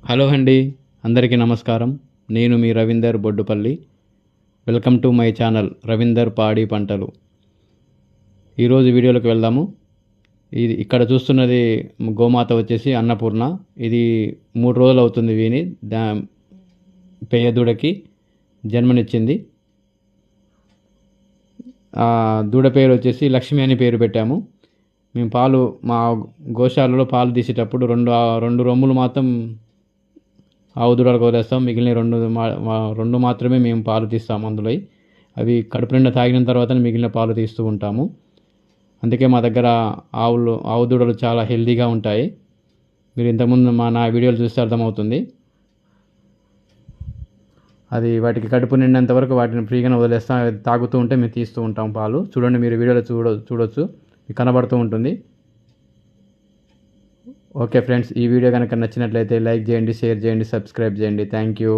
Hello అండి, అందరికీ నమస్కారం. నేను మీ Ravinder Boddupalli. Welcome to my channel Ravinder Paadi Pantalu. ఈరోజు వీడియోలోకి వెళ్దాము. ఇది ఇక్కడ చూస్తున్నది గోమాత వచ్చేసి అన్నపూర్ణ. ఇది 3 రోజులు అవుతుంది వీని పెయ్య జన్మనిచ్చింది. ఆ దూడ పేరు వచ్చేసి లక్ష్మి అని పేరు పెట్టాము. మేము పాలు మా గోశాలలో పాలు తీసేటప్పుడు రెండు రొమ్ములు మాత్రం ఆవు దూడలకు వదిలేస్తాం. మిగిలిన రెండు మాత్రమే మేము పాలు తీస్తాము. అందులో అవి కడుపు నిండా తాగిన తర్వాత మిగిలిన పాలు తీస్తూ ఉంటాము. అందుకే మా దగ్గర ఆవు దూడలు చాలా హెల్తీగా ఉంటాయి. మీరు ఇంతకుముందు నా వీడియోలు చూస్తే అర్థమవుతుంది. అది వాటికి కడుపు నిండినంత వరకు వాటిని ఫ్రీగానే వదిలేస్తాం. అవి తాగుతూ ఉంటే మేము తీస్తూ ఉంటాం పాలు. చూడండి, మీరు వీడియోలో చూడొచ్చు, కనబడుతూ ఉంటుంది. ఓకే ఫ్రెండ్స్, ఈ వీడియో కనుక నచ్చినట్లయితే లైక్ చేయండి, షేర్ చేయండి, సబ్స్క్రైబ్ చేయండి. Thank you.